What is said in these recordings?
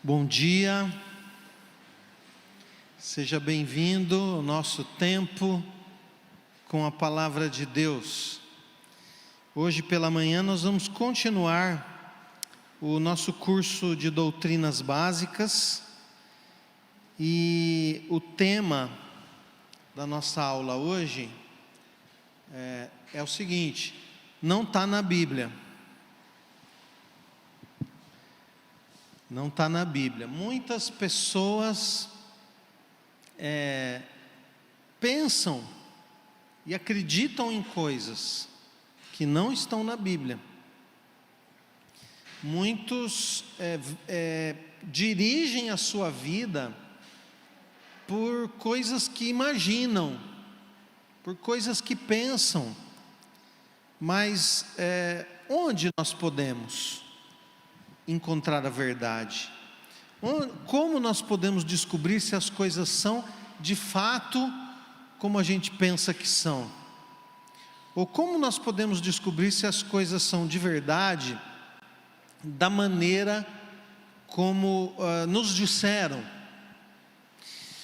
Bom dia, seja bem-vindo ao nosso tempo com a Palavra de Deus. Hoje pela manhã nós vamos continuar o nosso curso de doutrinas básicas e o tema da nossa aula hoje é o seguinte: não está na Bíblia. Não está na Bíblia. Muitas pessoas pensam e acreditam em coisas que não estão na Bíblia. Muitos dirigem a sua vida por coisas que imaginam, por coisas que pensam, mas onde nós podemos encontrar a verdade? Como nós podemos descobrir se as coisas são de fato como a gente pensa que são? Ou como nós podemos descobrir se as coisas são de verdade da maneira como nos disseram?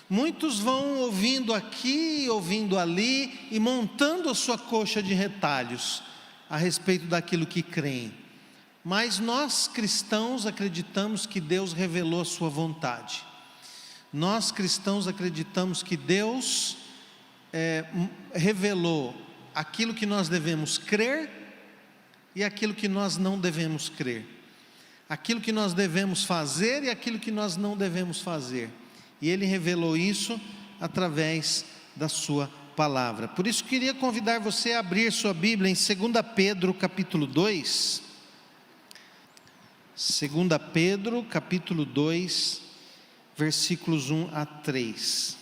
Muitos vão ouvindo aqui, ouvindo ali e montando a sua coxa de retalhos a respeito daquilo que creem. Mas nós cristãos acreditamos que Deus revelou a sua vontade. Nós cristãos acreditamos que Deus revelou aquilo que nós devemos crer e aquilo que nós não devemos crer. Aquilo que nós devemos fazer e aquilo que nós não devemos fazer. E Ele revelou isso através da sua palavra. Por isso queria convidar você a abrir sua Bíblia em 2 Pedro capítulo 2. 2 Pedro, capítulo 2, versículos 1 a 3.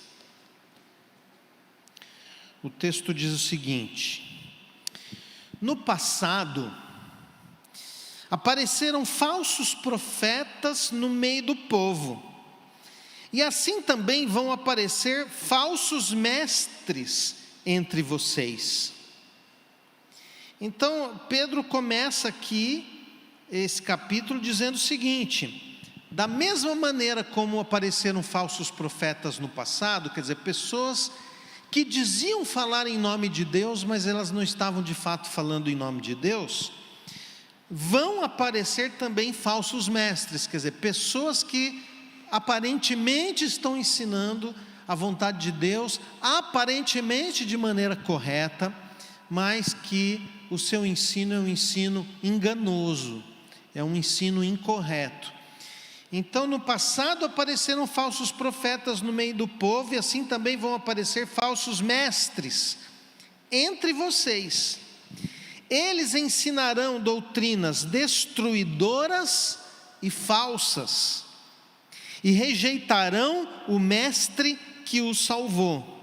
O texto diz o seguinte: no passado, apareceram falsos profetas no meio do povo, e assim também vão aparecer falsos mestres entre vocês. Então, Pedro começa aqui esse capítulo dizendo o seguinte: da mesma maneira como apareceram falsos profetas no passado, quer dizer, pessoas que diziam falar em nome de Deus, mas elas não estavam de fato falando em nome de Deus, vão aparecer também falsos mestres, quer dizer, pessoas que aparentemente estão ensinando a vontade de Deus, aparentemente de maneira correta, mas que o seu ensino é um ensino enganoso, é um ensino incorreto. Então, no passado apareceram falsos profetas no meio do povo, e assim também vão aparecer falsos mestres entre vocês. Eles ensinarão doutrinas destruidoras e falsas, e rejeitarão o mestre que os salvou.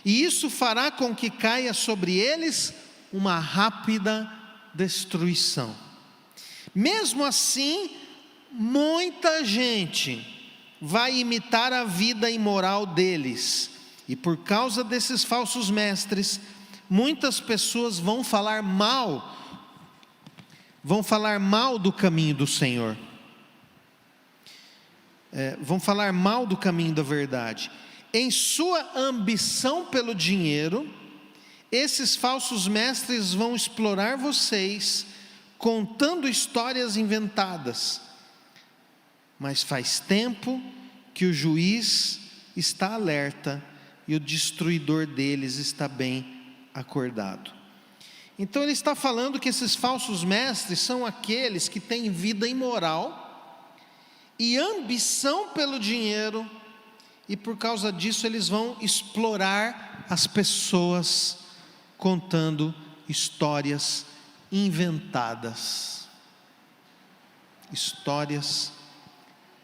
E isso fará com que caia sobre eles uma rápida destruição. Mesmo assim, muita gente vai imitar a vida imoral deles, e por causa desses falsos mestres, muitas pessoas vão falar mal do caminho do Senhor, vão falar mal do caminho da verdade. Em sua ambição pelo dinheiro, esses falsos mestres vão explorar vocês, contando histórias inventadas. Mas faz tempo que o juiz está alerta e o destruidor deles está bem acordado. Então ele está falando que esses falsos mestres são aqueles que têm vida imoral e ambição pelo dinheiro, e por causa disso eles vão explorar as pessoas contando histórias inventadas. Histórias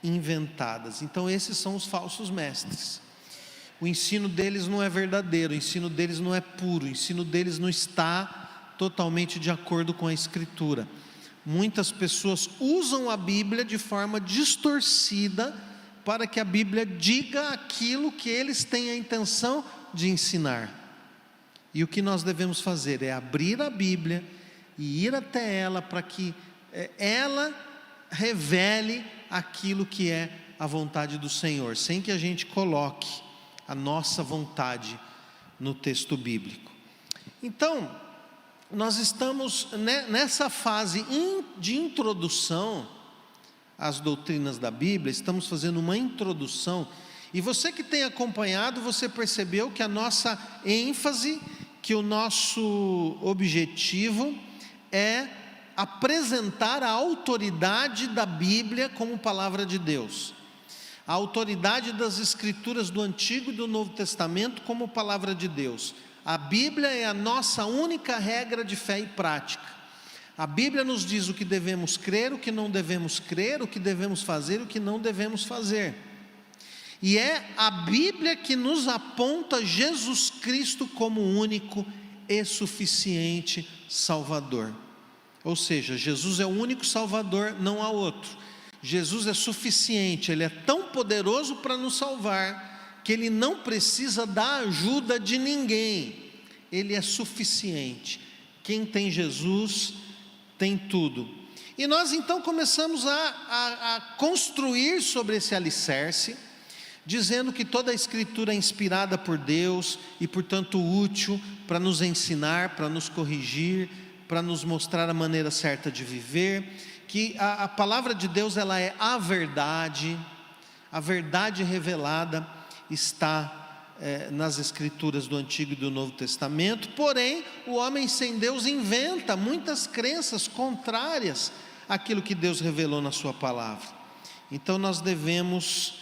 inventadas. Então esses são os falsos mestres. O ensino deles não é verdadeiro, o ensino deles não é puro, o ensino deles não está totalmente de acordo com a Escritura. Muitas pessoas usam a Bíblia de forma distorcida para que a Bíblia diga aquilo que eles têm a intenção de ensinar. E o que nós devemos fazer é abrir a Bíblia e ir até ela para que ela revele aquilo que é a vontade do Senhor, sem que a gente coloque a nossa vontade no texto bíblico. Então, nós estamos nessa fase de introdução às doutrinas da Bíblia, estamos fazendo uma introdução, e você que tem acompanhado, você percebeu que a nossa ênfase, que o nosso objetivo é apresentar a autoridade da Bíblia como palavra de Deus, a autoridade das Escrituras do Antigo e do Novo Testamento como palavra de Deus. A Bíblia é a nossa única regra de fé e prática. A Bíblia nos diz o que devemos crer, o que não devemos crer, o que devemos fazer, o que não devemos fazer. E é a Bíblia que nos aponta Jesus Cristo como o único e suficiente Salvador. Ou seja, Jesus é o único Salvador, não há outro. Jesus é suficiente, Ele é tão poderoso para nos salvar, que Ele não precisa da ajuda de ninguém. Ele é suficiente. Quem tem Jesus tem tudo. E nós então começamos a construir sobre esse alicerce, dizendo que toda a Escritura é inspirada por Deus e portanto útil para nos ensinar, para nos corrigir, para nos mostrar a maneira certa de viver, que a palavra de Deus ela é a verdade revelada está nas Escrituras do Antigo e do Novo Testamento. Porém, o homem sem Deus inventa muitas crenças contrárias àquilo que Deus revelou na sua palavra. Então nós devemos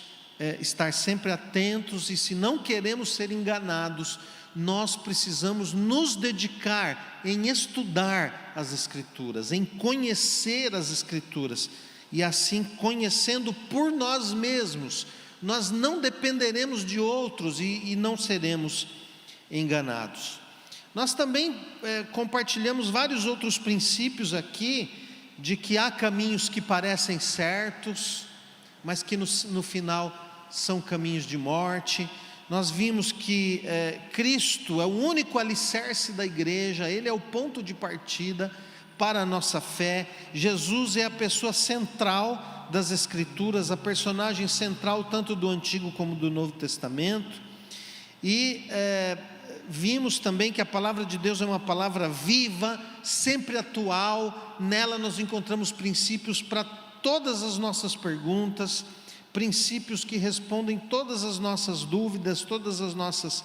estar sempre atentos, e se não queremos ser enganados, nós precisamos nos dedicar em estudar as Escrituras, em conhecer as Escrituras, e assim, conhecendo por nós mesmos, nós não dependeremos de outros e não seremos enganados. Nós também compartilhamos vários outros princípios aqui, de que há caminhos que parecem certos, mas que no final são caminhos de morte. Nós vimos que Cristo é o único alicerce da igreja, Ele é o ponto de partida para a nossa fé. Jesus é a pessoa central das Escrituras, a personagem central tanto do Antigo como do Novo Testamento. E vimos também que a palavra de Deus é uma palavra viva, sempre atual. Nela nós encontramos princípios para todas as nossas perguntas, princípios que respondem todas as nossas dúvidas, todas as nossas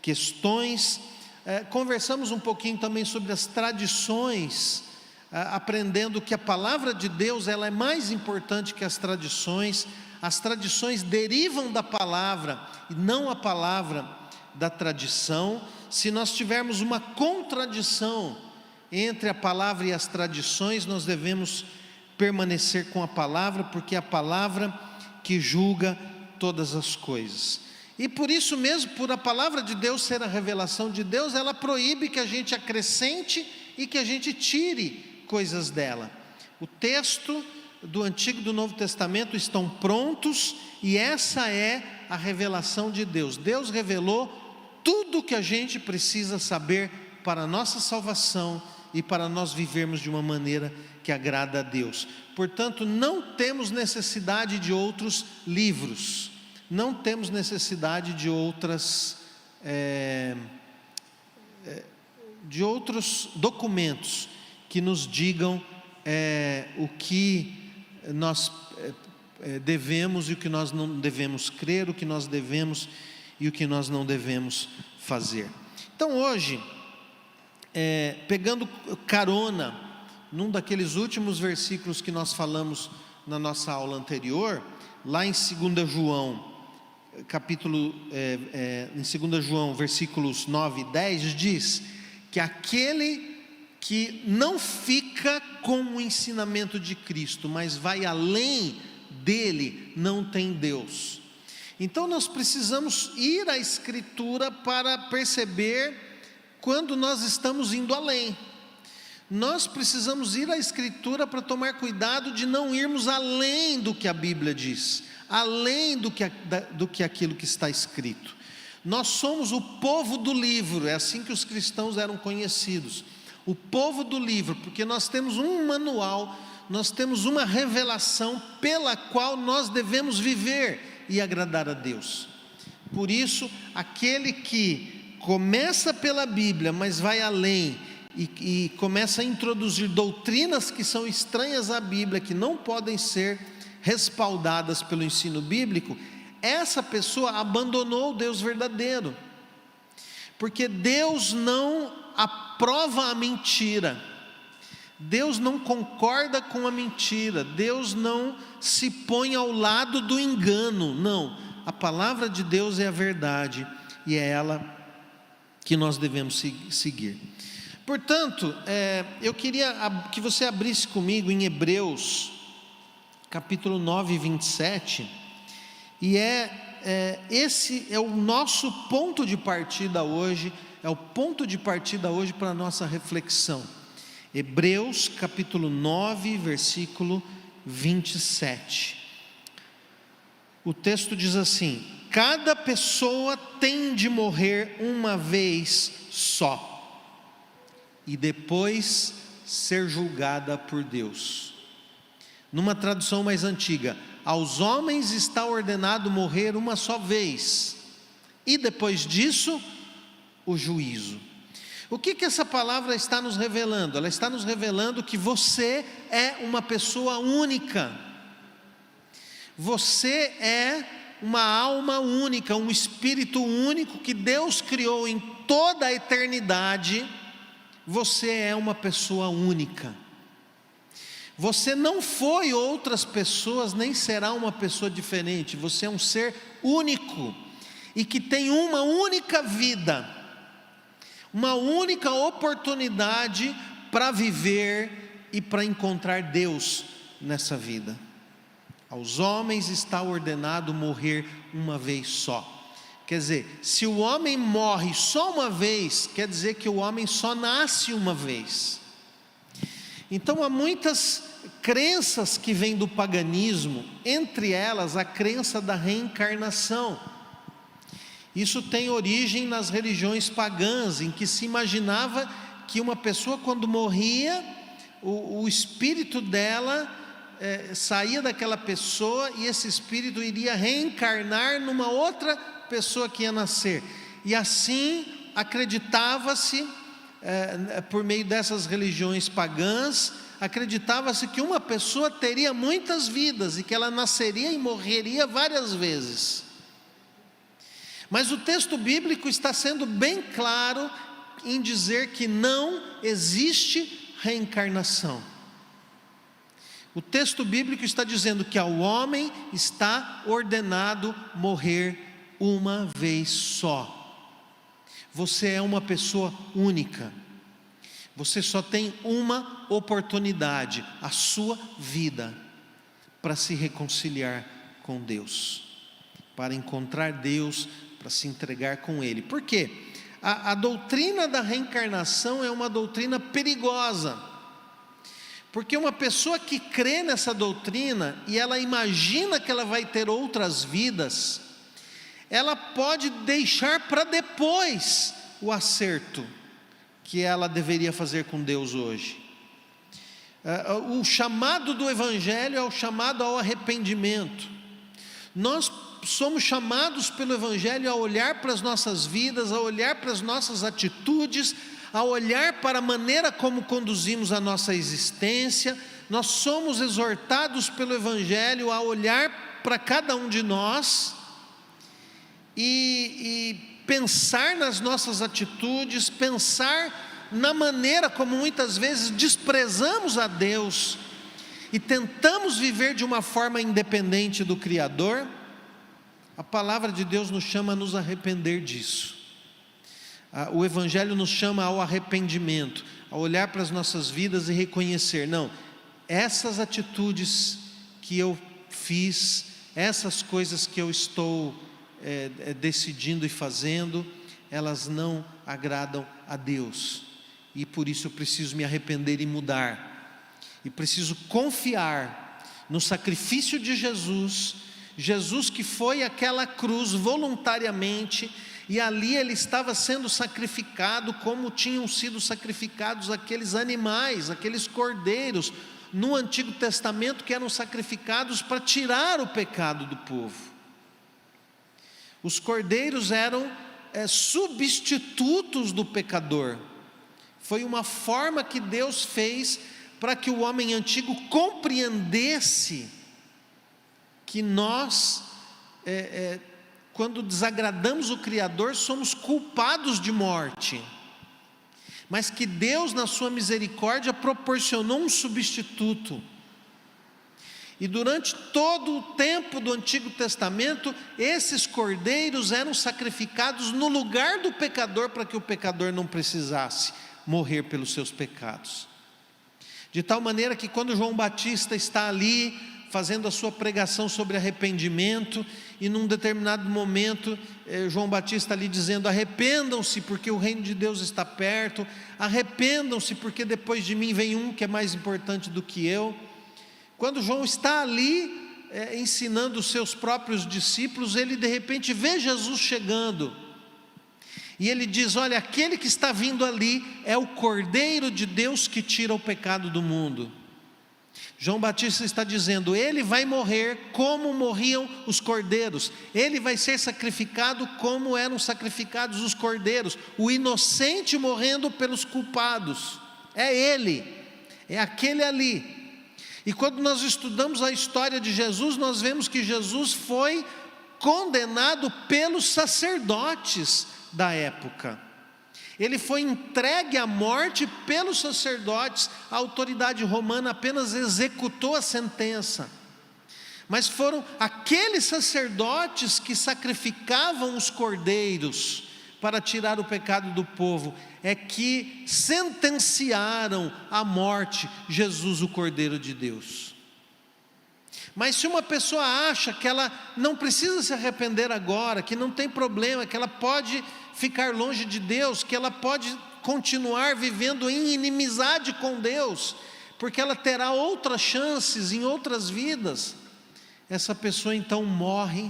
questões. Conversamos um pouquinho também sobre as tradições, aprendendo que a palavra de Deus ela é mais importante que as tradições. As tradições derivam da palavra e não a palavra da tradição. Se nós tivermos uma contradição entre a palavra e as tradições, nós devemos permanecer com a palavra, porque é a palavra que julga todas as coisas. E por isso mesmo, por a palavra de Deus ser a revelação de Deus, ela proíbe que a gente acrescente e que a gente tire coisas dela. O texto do Antigo e do Novo Testamento estão prontos, e essa é a revelação de Deus. Deus revelou tudo o que a gente precisa saber para a nossa salvação e para nós vivermos de uma maneira que agrada a Deus. Portanto, não temos necessidade de outros livros, não temos necessidade de outros documentos que nos digam o que nós devemos e o que nós não devemos crer, o que nós devemos e o que nós não devemos fazer. Então hoje, pegando carona num daqueles últimos versículos que nós falamos na nossa aula anterior, lá em 2 João, em 2 João, versículos 9 e 10, diz que aquele que não fica com o ensinamento de Cristo, mas vai além dele, não tem Deus. Então nós precisamos ir à Escritura para perceber quando nós estamos indo além. Nós precisamos ir à Escritura para tomar cuidado de não irmos além do que a Bíblia diz, além do que aquilo que está escrito. Nós somos o povo do livro, é assim que os cristãos eram conhecidos, o povo do livro, porque nós temos um manual, nós temos uma revelação pela qual nós devemos viver e agradar a Deus. Por isso, aquele que começa pela Bíblia, mas vai além e começa a introduzir doutrinas que são estranhas à Bíblia, que não podem ser respaldadas pelo ensino bíblico, essa pessoa abandonou o Deus verdadeiro, porque Deus não aprova a mentira, Deus não concorda com a mentira, Deus não se põe ao lado do engano, não, a palavra de Deus é a verdade, e é ela que nós devemos seguir. Portanto, eu queria que você abrisse comigo em Hebreus, capítulo 9, 27, e esse é o nosso ponto de partida hoje, é o ponto de partida hoje para a nossa reflexão. Hebreus, capítulo 9, versículo 27. O texto diz assim: cada pessoa tem de morrer uma vez só, e depois ser julgada por Deus. Numa tradução mais antiga, aos homens está ordenado morrer uma só vez, e depois disso, o juízo. O que essa palavra está nos revelando? Ela está nos revelando que você é uma pessoa única, você é uma alma única, um espírito único que Deus criou em toda a eternidade. Você é uma pessoa única, você não foi outras pessoas, nem será uma pessoa diferente, você é um ser único, e que tem uma única vida, uma única oportunidade para viver e para encontrar Deus nessa vida. Aos homens está ordenado morrer uma vez só. Quer dizer, se o homem morre só uma vez, quer dizer que o homem só nasce uma vez. Então há muitas crenças que vêm do paganismo, entre elas a crença da reencarnação. Isso tem origem nas religiões pagãs, em que se imaginava que uma pessoa, quando morria, o espírito dela saía daquela pessoa, e esse espírito iria reencarnar numa outra pessoa que ia nascer, e assim acreditava-se, por meio dessas religiões pagãs, acreditava-se que uma pessoa teria muitas vidas, e que ela nasceria e morreria várias vezes. Mas o texto bíblico está sendo bem claro em dizer que não existe reencarnação. O texto bíblico está dizendo que ao homem está ordenado morrer uma vez só. Você é uma pessoa única, você só tem uma oportunidade, a sua vida, para se reconciliar com Deus, para encontrar Deus, para se entregar com Ele. Por quê? A doutrina da reencarnação é uma doutrina perigosa, porque uma pessoa que crê nessa doutrina e ela imagina que ela vai ter outras vidas, ela pode deixar para depois o acerto que ela deveria fazer com Deus hoje. O chamado do Evangelho é o chamado ao arrependimento. Nós somos chamados pelo Evangelho a olhar para as nossas vidas, a olhar para as nossas atitudes, a olhar para a maneira como conduzimos a nossa existência. Nós somos exortados pelo Evangelho a olhar para cada um de nós e pensar nas nossas atitudes, pensar na maneira como muitas vezes desprezamos a Deus e tentamos viver de uma forma independente do Criador. A palavra de Deus nos chama a nos arrepender disso. O Evangelho nos chama ao arrependimento, a olhar para as nossas vidas e reconhecer: não, essas atitudes que eu fiz, essas coisas que eu estou decidindo e fazendo, elas não agradam a Deus, e por isso eu preciso me arrepender e mudar, e preciso confiar no sacrifício de Jesus, Jesus que foi àquela cruz voluntariamente, e ali ele estava sendo sacrificado como tinham sido sacrificados aqueles animais, aqueles cordeiros, no Antigo Testamento que eram sacrificados para tirar o pecado do povo. Os cordeiros eram substitutos do pecador. Foi uma forma que Deus fez para que o homem antigo compreendesse que nós, quando desagradamos o Criador, somos culpados de morte, mas que Deus, na sua misericórdia, proporcionou um substituto. E durante todo o tempo do Antigo Testamento, esses cordeiros eram sacrificados no lugar do pecador, para que o pecador não precisasse morrer pelos seus pecados. De tal maneira que quando João Batista está ali, fazendo a sua pregação sobre arrependimento, e num determinado momento, João Batista ali dizendo: arrependam-se porque o reino de Deus está perto, arrependam-se porque depois de mim vem um que é mais importante do que eu. Quando João está ali ensinando os seus próprios discípulos, ele de repente vê Jesus chegando, e ele diz: olha, aquele que está vindo ali é o Cordeiro de Deus que tira o pecado do mundo. João Batista está dizendo: ele vai morrer como morriam os cordeiros, ele vai ser sacrificado como eram sacrificados os cordeiros, o inocente morrendo pelos culpados. É ele, é aquele ali. E quando nós estudamos a história de Jesus, nós vemos que Jesus foi condenado pelos sacerdotes da época. Ele foi entregue à morte pelos sacerdotes. A autoridade romana apenas executou a sentença. Mas foram aqueles sacerdotes que sacrificavam os cordeiros para tirar o pecado do povo, é que sentenciaram à morte Jesus, o Cordeiro de Deus. Mas se uma pessoa acha que ela não precisa se arrepender agora, que não tem problema, que ela pode ficar longe de Deus, que ela pode continuar vivendo em inimizade com Deus, porque ela terá outras chances em outras vidas, essa pessoa então morre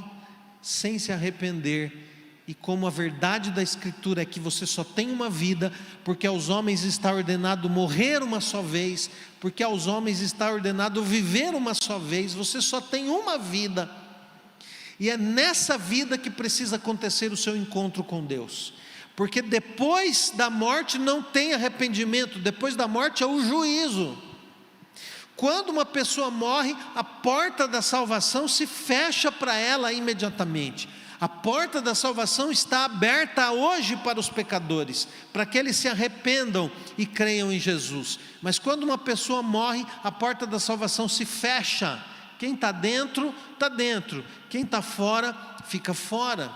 sem se arrepender. E como a verdade da Escritura é que você só tem uma vida, porque aos homens está ordenado morrer uma só vez, porque aos homens está ordenado viver uma só vez, você só tem uma vida, e é nessa vida que precisa acontecer o seu encontro com Deus, porque depois da morte não tem arrependimento, depois da morte é o juízo. Quando uma pessoa morre, a porta da salvação se fecha para ela imediatamente. A porta da salvação está aberta hoje para os pecadores, para que eles se arrependam e creiam em Jesus. Mas quando uma pessoa morre, a porta da salvação se fecha. Quem está dentro, está dentro. Quem está fora, fica fora.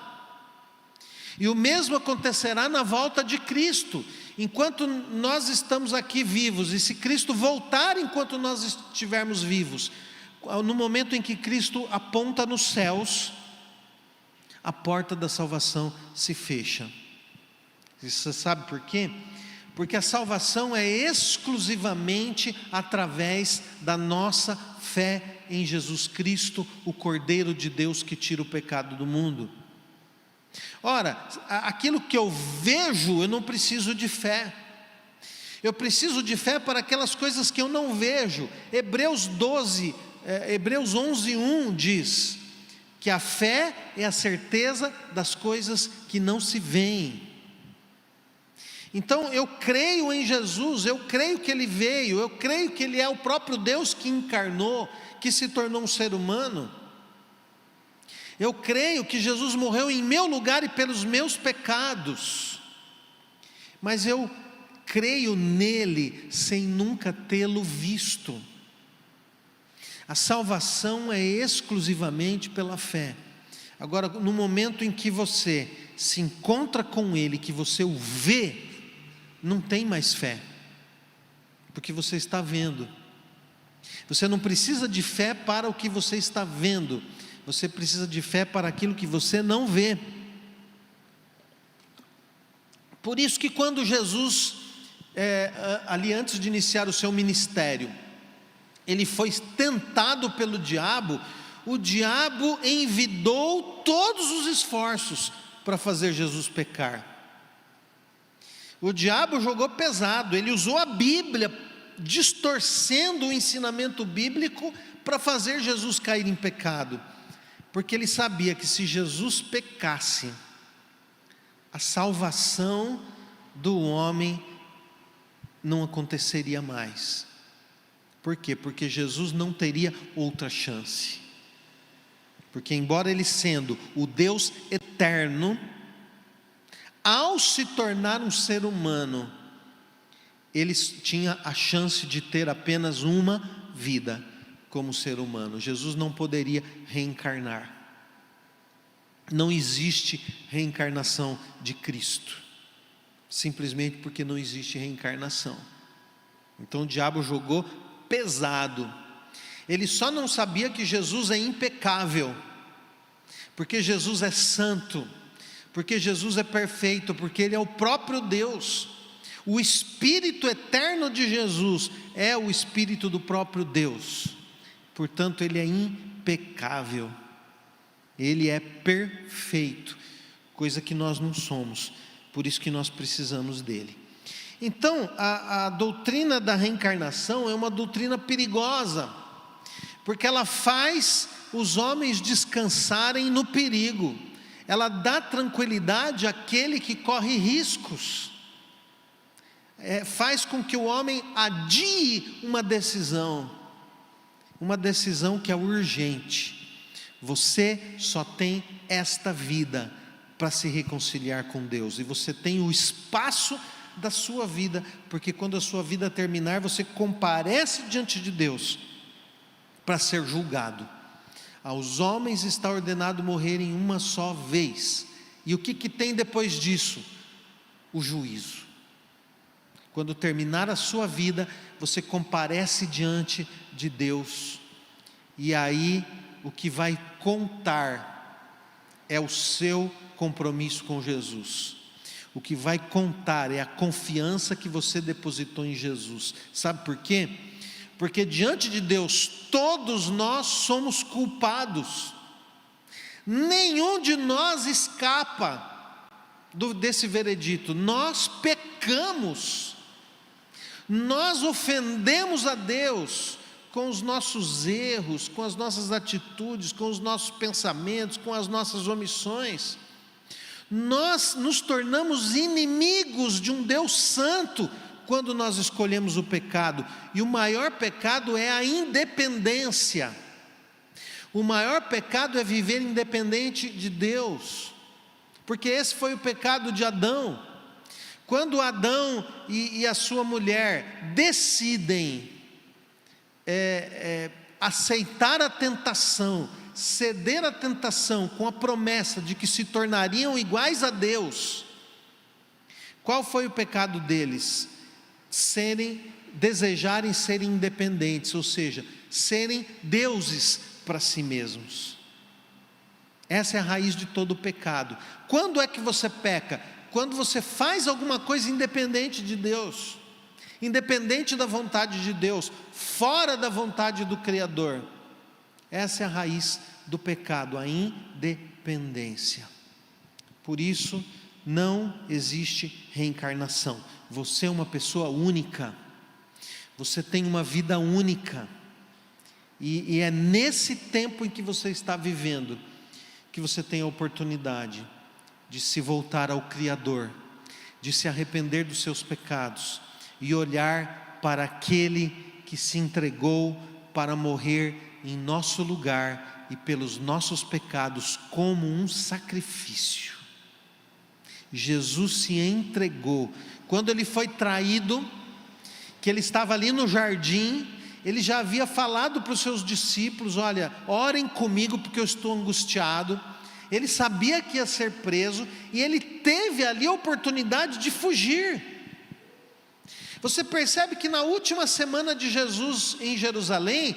E o mesmo acontecerá na volta de Cristo. Enquanto nós estamos aqui vivos, e se Cristo voltar enquanto nós estivermos vivos, no momento em que Cristo aponta nos céus, a porta da salvação se fecha. E você sabe por quê? Porque a salvação é exclusivamente através da nossa fé em Jesus Cristo, o Cordeiro de Deus que tira o pecado do mundo. Ora, aquilo que eu vejo, eu não preciso de fé. Eu preciso de fé para aquelas coisas que eu não vejo. Hebreus 11:1 diz que a fé é a certeza das coisas que não se veem. Então eu creio em Jesus, eu creio que Ele veio, eu creio que Ele é o próprio Deus que encarnou, que se tornou um ser humano. Eu creio que Jesus morreu em meu lugar e pelos meus pecados, mas eu creio nele sem nunca tê-lo visto. A salvação é exclusivamente pela fé. Agora, no momento em que você se encontra com Ele, que você o vê, não tem mais fé, porque você está vendo. Você não precisa de fé para o que você está vendo, você precisa de fé para aquilo que você não vê. Por isso que quando Jesus, ali antes de iniciar o seu ministério, Ele foi tentado pelo diabo, o diabo envidou todos os esforços para fazer Jesus pecar. O diabo jogou pesado, ele usou a Bíblia distorcendo o ensinamento bíblico para fazer Jesus cair em pecado, porque ele sabia que se Jesus pecasse, a salvação do homem não aconteceria mais. Por quê? Porque Jesus não teria outra chance. Porque embora ele sendo o Deus eterno, ao se tornar um ser humano, ele tinha a chance de ter apenas uma vida como ser humano. Jesus não poderia reencarnar. Não existe reencarnação de Cristo, simplesmente porque não existe reencarnação. Então o diabo jogou pesado. Ele só não sabia que Jesus é impecável, porque Jesus é santo, porque Jesus é perfeito, porque Ele é o próprio Deus. O Espírito eterno de Jesus é o Espírito do próprio Deus, portanto Ele é impecável, Ele é perfeito, coisa que nós não somos, por isso que nós precisamos dEle. Então a doutrina da reencarnação é uma doutrina perigosa, porque ela faz os homens descansarem no perigo, ela dá tranquilidade àquele que corre riscos, faz com que o homem adie uma decisão que é urgente. Você só tem esta vida para se reconciliar com Deus, e você tem o espaço da sua vida, porque quando a sua vida terminar, você comparece diante de Deus para ser julgado. Aos homens está ordenado morrerem uma só vez, e o que tem depois disso? O juízo. Quando terminar a sua vida, você comparece diante de Deus, e aí o que vai contar é o seu compromisso com Jesus. O que vai contar é a confiança que você depositou em Jesus. Sabe por quê? Porque diante de Deus, todos nós somos culpados. Nenhum de nós escapa desse veredito. Nós pecamos. Nós ofendemos a Deus com os nossos erros, com as nossas atitudes, com os nossos pensamentos, com as nossas omissões. Nós nos tornamos inimigos de um Deus santo quando nós escolhemos o pecado. E o maior pecado é a independência. O maior pecado é viver independente de Deus, porque esse foi o pecado de Adão. Quando Adão e a sua mulher decidem aceitar a tentação, ceder à tentação com a promessa de que se tornariam iguais a Deus, qual foi o pecado deles? Desejarem serem independentes, ou seja, serem deuses para si mesmos. Essa é a raiz de todo o pecado. Quando é que você peca? Quando você faz alguma coisa independente de Deus, independente da vontade de Deus, fora da vontade do Criador. Essa é a raiz do pecado, a independência. Por isso, não existe reencarnação. Você é uma pessoa única, você tem uma vida única, e é nesse tempo em que você está vivendo, que você tem a oportunidade de se voltar ao Criador, de se arrepender dos seus pecados, e olhar para aquele que se entregou para morrer em nosso lugar e pelos nossos pecados como um sacrifício. Jesus se entregou. Quando ele foi traído, que ele estava ali no jardim, ele já havia falado para os seus discípulos: olha, orem comigo porque eu estou angustiado. Ele sabia que ia ser preso, e ele teve ali a oportunidade de fugir. Você percebe que na última semana de Jesus em Jerusalém,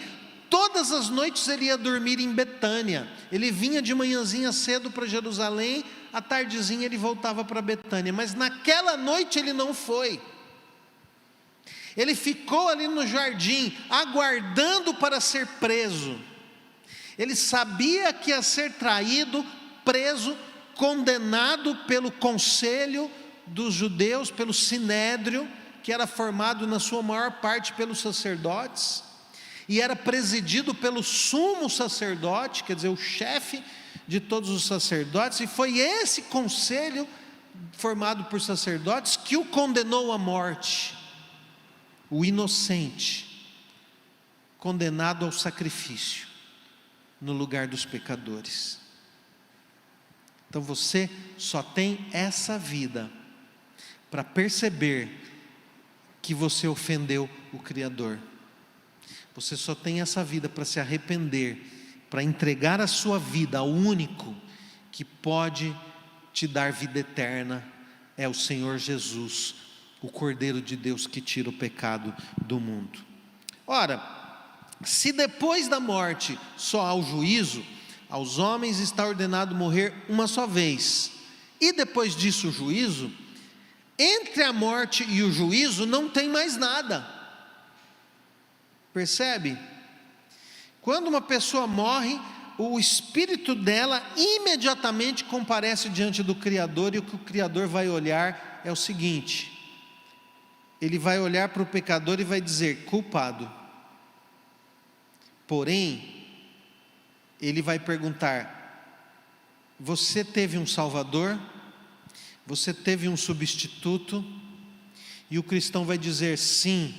todas as noites ele ia dormir em Betânia. Ele vinha de manhãzinha cedo para Jerusalém, à tardezinha ele voltava para Betânia, mas naquela noite ele não foi. Ele ficou ali no jardim, aguardando para ser preso. Ele sabia que ia ser traído, preso, condenado pelo conselho dos judeus, pelo sinédrio, que era formado na sua maior parte pelos sacerdotes, e era presidido pelo sumo sacerdote, quer dizer, o chefe de todos os sacerdotes, e foi esse conselho formado por sacerdotes que o condenou à morte, o inocente, condenado ao sacrifício, no lugar dos pecadores. Então você só tem essa vida para perceber que você ofendeu o Criador. Você só tem essa vida para se arrepender, para entregar a sua vida ao único que pode te dar vida eterna, é o Senhor Jesus, o Cordeiro de Deus que tira o pecado do mundo. Ora, se depois da morte só há o juízo, aos homens está ordenado morrer uma só vez, e depois disso o juízo, entre a morte e o juízo não tem mais nada. Percebe? Quando uma pessoa morre, o espírito dela imediatamente comparece diante do Criador, e o que o Criador vai olhar é o seguinte: ele vai olhar para o pecador e vai dizer: culpado. Porém, ele vai perguntar: você teve um Salvador? Você teve um substituto? E o cristão vai dizer: sim,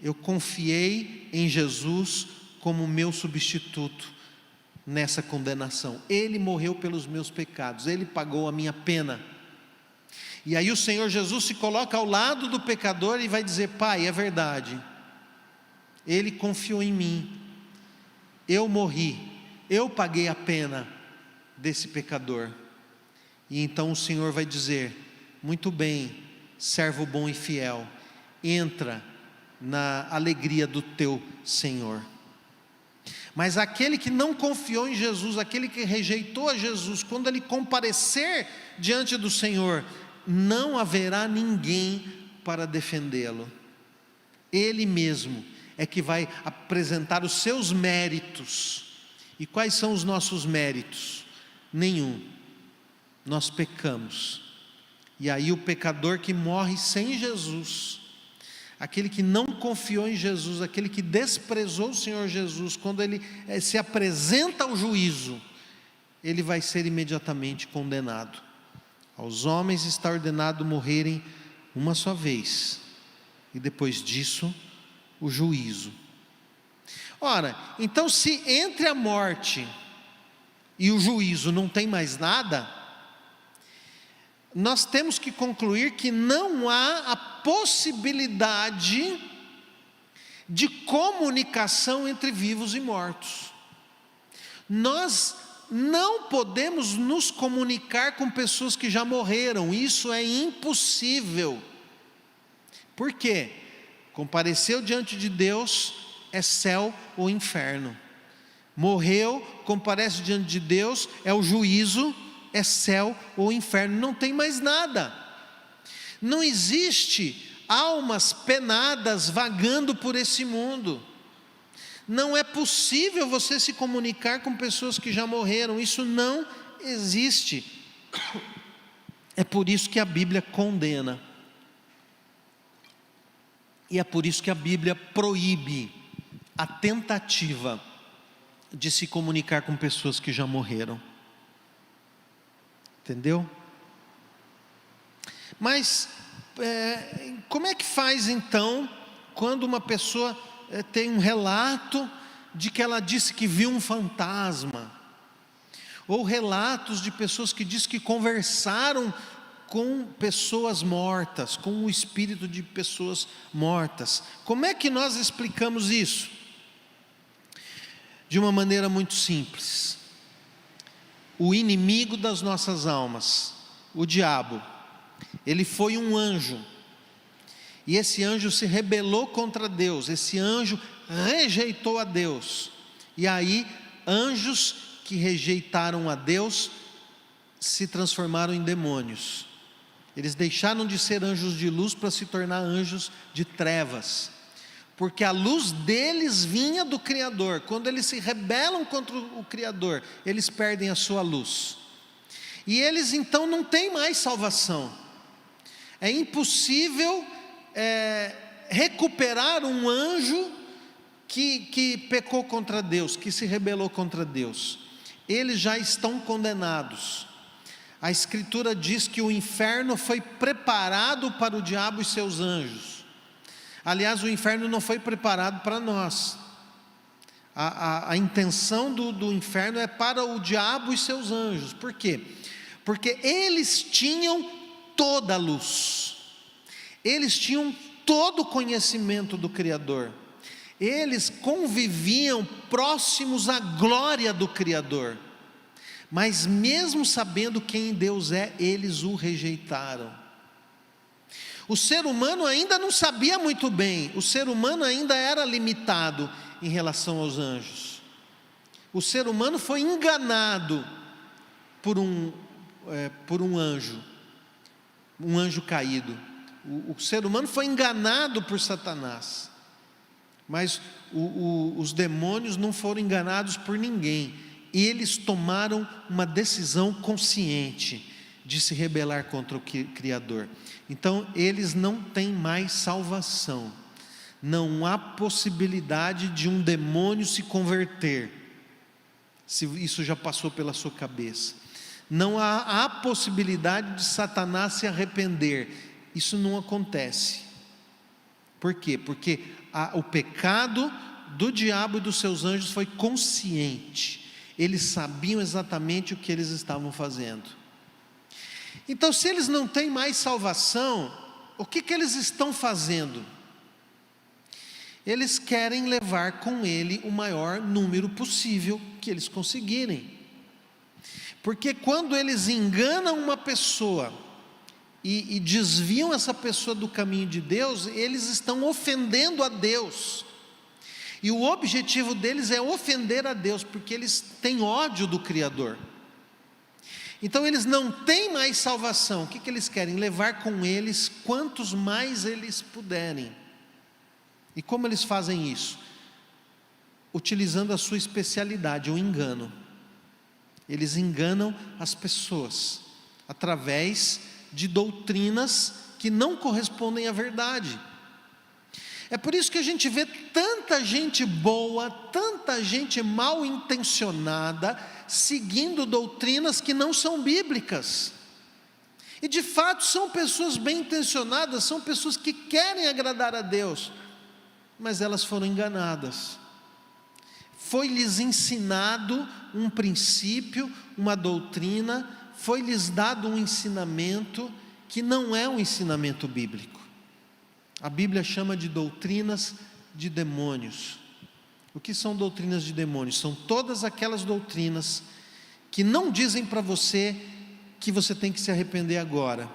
eu confiei em Jesus como meu substituto nessa condenação. Ele morreu pelos meus pecados, Ele pagou a minha pena. E aí o Senhor Jesus se coloca ao lado do pecador e vai dizer: Pai, é verdade, Ele confiou em mim, eu morri, eu paguei a pena desse pecador. E então o Senhor vai dizer: muito bem, servo bom e fiel, entra na alegria do teu Senhor. Mas aquele que não confiou em Jesus, aquele que rejeitou a Jesus, quando ele comparecer diante do Senhor, não haverá ninguém para defendê-lo. Ele mesmo é que vai apresentar os seus méritos. E quais são os nossos méritos? Nenhum. Nós pecamos. E aí o pecador que morre sem Jesus, aquele que não confiou em Jesus, aquele que desprezou o Senhor Jesus, quando ele se apresenta ao juízo, ele vai ser imediatamente condenado. Aos homens está ordenado morrerem uma só vez, e depois disso, o juízo. Ora, então se entre a morte e o juízo não tem mais nada, nós temos que concluir que não há a possibilidade de comunicação entre vivos e mortos. Nós não podemos nos comunicar com pessoas que já morreram, isso é impossível. Por quê? Compareceu diante de Deus, é céu ou inferno. Morreu, comparece diante de Deus, é o juízo, é céu ou inferno, não tem mais nada. Não existe almas penadas vagando por esse mundo. Não é possível você se comunicar com pessoas que já morreram, isso não existe. É por isso que a Bíblia condena. E é por isso que a Bíblia proíbe a tentativa de se comunicar com pessoas que já morreram. Entendeu? Mas como é que faz então quando uma pessoa tem um relato de que ela disse que viu um fantasma, ou relatos de pessoas que dizem que conversaram com pessoas mortas, com o espírito de pessoas mortas? Como é que nós explicamos isso? De uma maneira muito simples. O inimigo das nossas almas, o diabo, ele foi um anjo, e esse anjo se rebelou contra Deus, esse anjo rejeitou a Deus, e aí anjos que rejeitaram a Deus se transformaram em demônios. Eles deixaram de ser anjos de luz para se tornar anjos de trevas, porque a luz deles vinha do Criador. Quando eles se rebelam contra o Criador, eles perdem a sua luz, e eles então não têm mais salvação. É impossível recuperar um anjo que pecou contra Deus, que se rebelou contra Deus. Eles já estão condenados. A Escritura diz que o inferno foi preparado para o diabo e seus anjos. Aliás, o inferno não foi preparado para nós. A intenção do inferno é para o diabo e seus anjos. Por quê? Porque eles tinham toda a luz, eles tinham todo o conhecimento do Criador, eles conviviam próximos à glória do Criador, mas mesmo sabendo quem Deus é, eles o rejeitaram. O ser humano ainda não sabia muito bem, o ser humano ainda era limitado em relação aos anjos. O ser humano foi enganado por um anjo caído. O ser humano foi enganado por Satanás, mas os demônios não foram enganados por ninguém. Eles tomaram uma decisão consciente de se rebelar contra o Criador. Então eles não têm mais salvação. Não há possibilidade de um demônio se converter, se isso já passou pela sua cabeça. Não há possibilidade de Satanás se arrepender. Isso não acontece. Por quê? Porque o pecado do diabo e dos seus anjos foi consciente. Eles sabiam exatamente o que eles estavam fazendo. Então, se eles não têm mais salvação, o que eles estão fazendo? Eles querem levar com ele o maior número possível que eles conseguirem. Porque quando eles enganam uma pessoa e desviam essa pessoa do caminho de Deus, eles estão ofendendo a Deus. E o objetivo deles é ofender a Deus, porque eles têm ódio do Criador. Então eles não têm mais salvação. O que eles querem? Levar com eles quantos mais eles puderem. E como eles fazem isso? Utilizando a sua especialidade, o engano. Eles enganam as pessoas através de doutrinas que não correspondem à verdade. É por isso que a gente vê tanta gente boa, tanta gente mal intencionada, seguindo doutrinas que não são bíblicas. E de fato são pessoas bem intencionadas, são pessoas que querem agradar a Deus, mas elas foram enganadas. Foi-lhes ensinado um princípio, uma doutrina, foi-lhes dado um ensinamento que não é um ensinamento bíblico. A Bíblia chama de doutrinas de demônios. O que são doutrinas de demônios? São todas aquelas doutrinas que não dizem para você que você tem que se arrepender agora,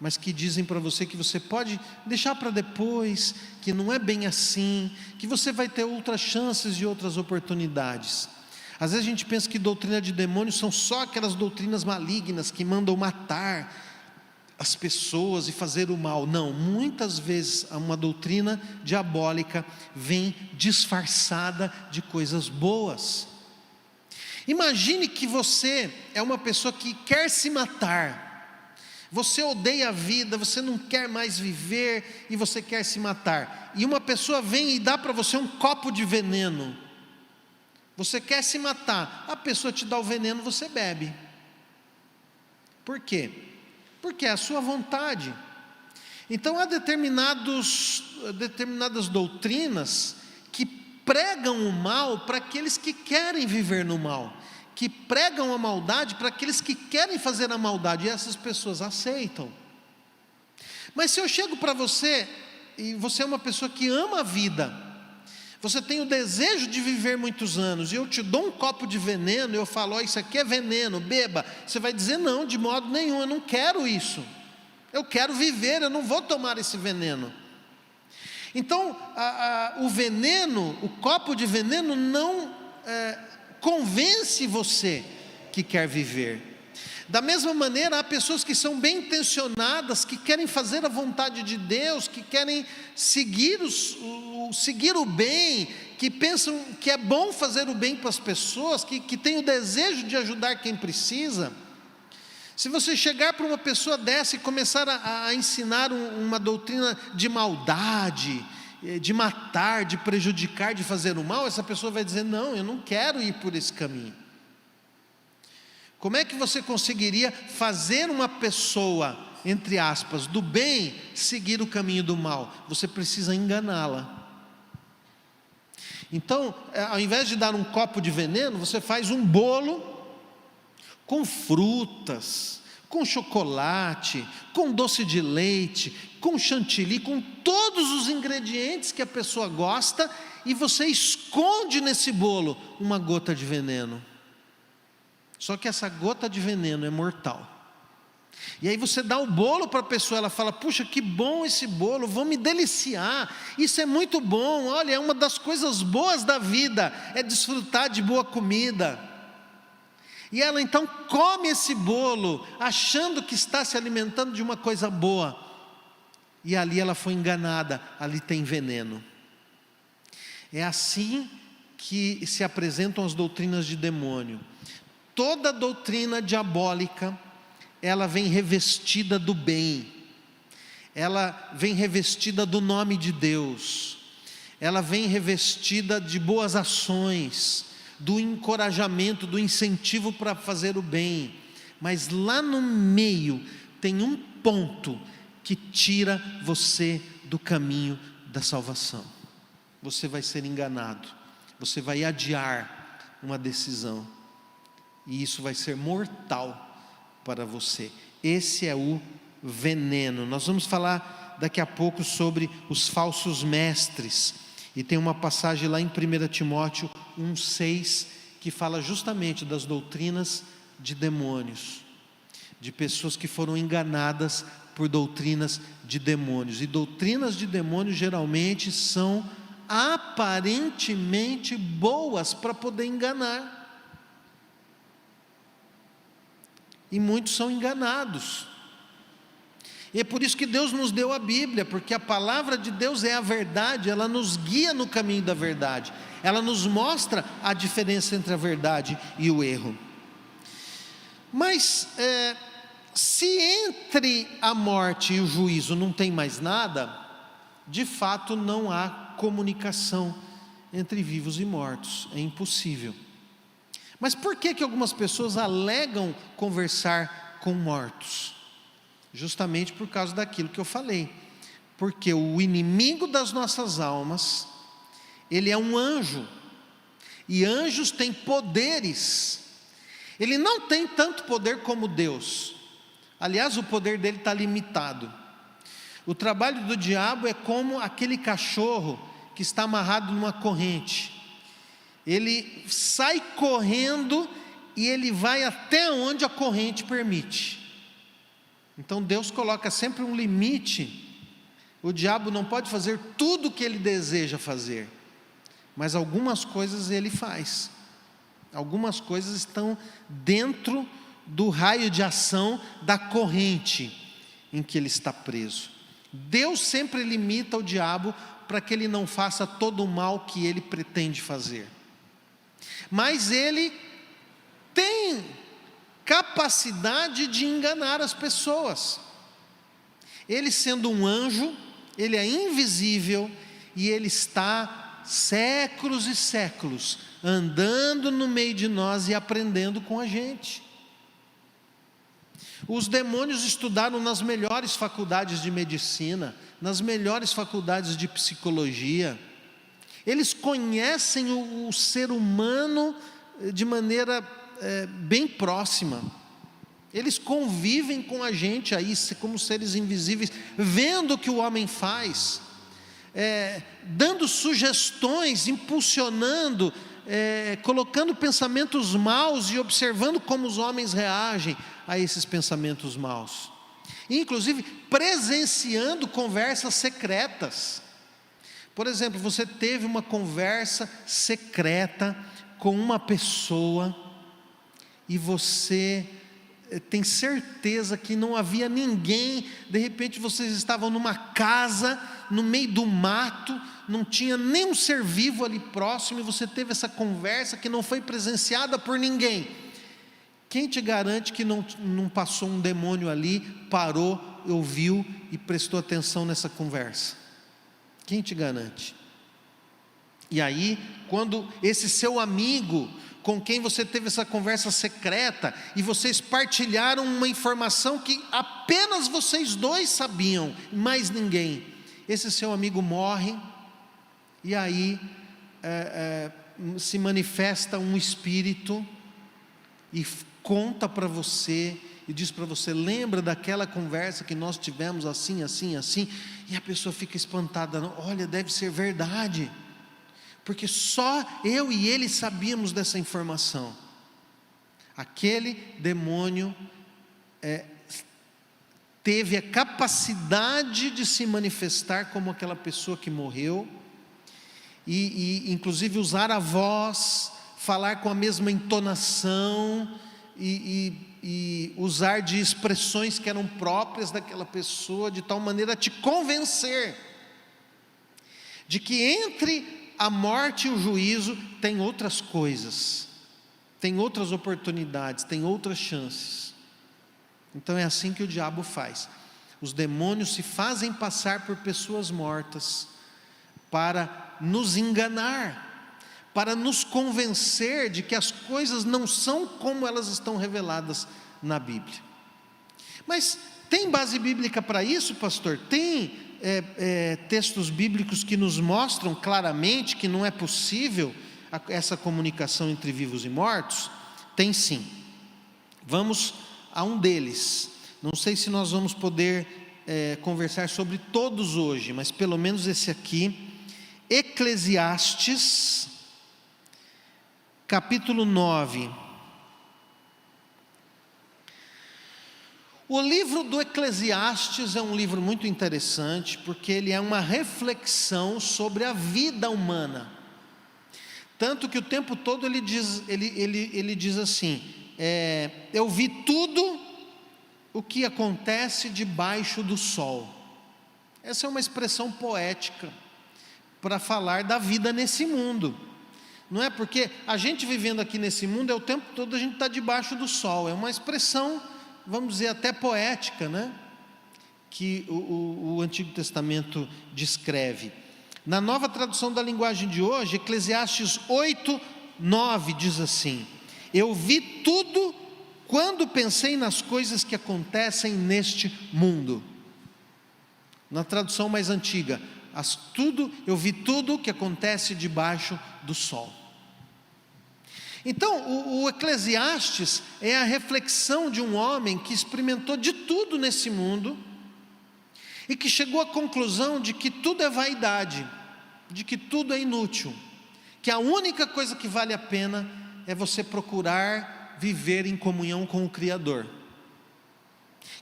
mas que dizem para você que você pode deixar para depois, que não é bem assim, que você vai ter outras chances e outras oportunidades. Às vezes a gente pensa que doutrina de demônios são só aquelas doutrinas malignas que mandam matar as pessoas e fazer o mal. Não, muitas vezes uma doutrina diabólica vem disfarçada de coisas boas. Imagine que você é uma pessoa que quer se matar, você odeia a vida, você não quer mais viver e você quer se matar, e uma pessoa vem e dá para você um copo de veneno. Você quer se matar, a pessoa te dá o veneno, você bebe. Por quê? Porque é a sua vontade. Então há determinadas doutrinas que pregam o mal para aqueles que querem viver no mal, que pregam a maldade para aqueles que querem fazer a maldade, e essas pessoas aceitam. Mas se eu chego para você, e você é uma pessoa que ama a vida, você tem o desejo de viver muitos anos, e eu te dou um copo de veneno, e eu falo, oh, isso aqui é veneno, beba. Você vai dizer, não, de modo nenhum, eu não quero isso. Eu quero viver, eu não vou tomar esse veneno. Então, o veneno, o copo de veneno não convence você que quer viver. Da mesma maneira, há pessoas que são bem intencionadas, que querem fazer a vontade de Deus, que querem seguir o bem, que pensam que é bom fazer o bem para as pessoas, que têm o desejo de ajudar quem precisa. Se você chegar para uma pessoa dessa e começar a ensinar uma doutrina de maldade, de matar, de prejudicar, de fazer o mal, essa pessoa vai dizer: não, eu não quero ir por esse caminho. Como é que você conseguiria fazer uma pessoa, entre aspas, do bem, seguir o caminho do mal? Você precisa enganá-la. Então, ao invés de dar um copo de veneno, você faz um bolo com frutas, com chocolate, com doce de leite, com chantilly, com todos os ingredientes que a pessoa gosta, e você esconde nesse bolo uma gota de veneno. Só que essa gota de veneno é mortal. E aí você dá o bolo para a pessoa, ela fala: puxa, que bom esse bolo, vou me deliciar, isso é muito bom, olha, é uma das coisas boas da vida, é desfrutar de boa comida. E ela então come esse bolo, achando que está se alimentando de uma coisa boa, e ali ela foi enganada, ali tem veneno. É assim que se apresentam as doutrinas de demônio. Toda doutrina diabólica, ela vem revestida do bem, ela vem revestida do nome de Deus, ela vem revestida de boas ações, do encorajamento, do incentivo para fazer o bem, mas lá no meio tem um ponto que tira você do caminho da salvação. Você vai ser enganado, você vai adiar uma decisão, e isso vai ser mortal para você. Esse é o veneno. Nós vamos falar daqui a pouco sobre os falsos mestres, e tem uma passagem lá em 1 Timóteo 1,6 que fala justamente das doutrinas de demônios, de pessoas que foram enganadas por doutrinas de demônios. E doutrinas de demônios geralmente são aparentemente boas para poder enganar, e muitos são enganados. E é por isso que Deus nos deu a Bíblia, porque a palavra de Deus é a verdade, ela nos guia no caminho da verdade, ela nos mostra a diferença entre a verdade e o erro. Mas se entre a morte e o juízo não tem mais nada, de fato não há comunicação entre vivos e mortos, é impossível. Mas por que algumas pessoas alegam conversar com mortos? Justamente por causa daquilo que eu falei, porque o inimigo das nossas almas, ele é um anjo, e anjos têm poderes. Ele não tem tanto poder como Deus, aliás o poder dele está limitado. O trabalho do diabo é como aquele cachorro que está amarrado numa corrente. Ele sai correndo e ele vai até onde a corrente permite. Então Deus coloca sempre um limite. O diabo não pode fazer tudo o que ele deseja fazer, mas algumas coisas ele faz. Algumas coisas estão dentro do raio de ação da corrente em que ele está preso. Deus sempre limita o diabo para que ele não faça todo o mal que ele pretende fazer. Mas ele tem capacidade de enganar as pessoas. Ele, sendo um anjo, ele é invisível, e ele está séculos e séculos andando no meio de nós e aprendendo com a gente. Os demônios estudaram nas melhores faculdades de medicina, nas melhores faculdades de psicologia. Eles conhecem o ser humano de maneira bem próxima. Eles convivem com a gente aí como seres invisíveis, vendo o que o homem faz, dando sugestões, impulsionando, colocando pensamentos maus e observando como os homens reagem a esses pensamentos maus, inclusive presenciando conversas secretas. Por exemplo, você teve uma conversa secreta com uma pessoa e você tem certeza que não havia ninguém. De repente vocês estavam numa casa, no meio do mato, não tinha nenhum ser vivo ali próximo, e você teve essa conversa que não foi presenciada por ninguém. Quem te garante que não passou um demônio ali, parou, ouviu e prestou atenção nessa conversa? Quem te garante? E aí, quando esse seu amigo, com quem você teve essa conversa secreta, e vocês partilharam uma informação que apenas vocês dois sabiam, mais ninguém, esse seu amigo morre, e aí se manifesta um espírito, e conta para você, e diz para você: lembra daquela conversa que nós tivemos assim, assim, assim, e a pessoa fica espantada, olha, deve ser verdade, porque só eu e ele sabíamos dessa informação. Aquele demônio teve a capacidade de se manifestar como aquela pessoa que morreu, e inclusive usar a voz, falar com a mesma entonação, e usar de expressões que eram próprias daquela pessoa, de tal maneira a te convencer de que entre a morte e o juízo tem outras coisas, tem outras oportunidades, tem outras chances. Então é assim que o diabo faz. Os demônios se fazem passar por pessoas mortas para nos enganar, para nos convencer de que as coisas não são como elas estão reveladas na Bíblia. Mas tem base bíblica para isso, pastor? Tem textos bíblicos que nos mostram claramente que não é possível essa comunicação entre vivos e mortos? Tem sim. Vamos a um deles. Não sei se nós vamos poder conversar sobre todos hoje, mas pelo menos esse aqui, Eclesiastes, capítulo 9. O livro do Eclesiastes é um livro muito interessante, porque ele é uma reflexão sobre a vida humana. Tanto que o tempo todo ele diz assim: eu vi tudo o que acontece debaixo do sol. Essa é uma expressão poética para falar da vida nesse mundo. Não é porque a gente vivendo aqui nesse mundo, o tempo todo a gente está debaixo do sol. É uma expressão, vamos dizer, até poética, né? Que o Antigo Testamento descreve. Na nova tradução da linguagem de hoje, Eclesiastes 8:9 diz assim: eu vi tudo quando pensei nas coisas que acontecem neste mundo. Na tradução mais antiga, eu vi tudo que acontece debaixo do sol. Então, o Eclesiastes é a reflexão de um homem que experimentou de tudo nesse mundo e que chegou à conclusão de que tudo é vaidade, de que tudo é inútil, que a única coisa que vale a pena é você procurar viver em comunhão com o Criador.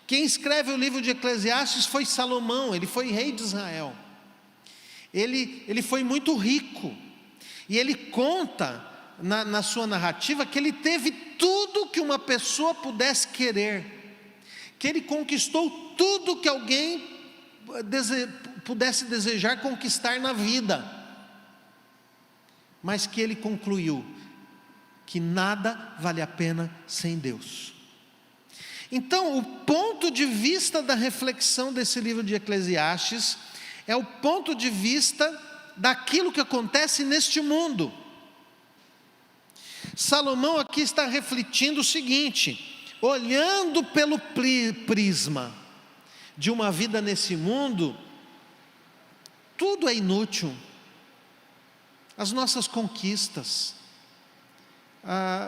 Quem escreve o livro de Eclesiastes foi Salomão, ele foi rei de Israel. Ele foi muito rico, e ele conta na sua narrativa que ele teve tudo que uma pessoa pudesse querer, que ele conquistou tudo que alguém pudesse desejar conquistar na vida, mas que ele concluiu que nada vale a pena sem Deus. Então, o ponto de vista da reflexão desse livro de Eclesiastes é o ponto de vista daquilo que acontece neste mundo. Salomão aqui está refletindo o seguinte: olhando pelo prisma de uma vida nesse mundo, tudo é inútil. As nossas conquistas,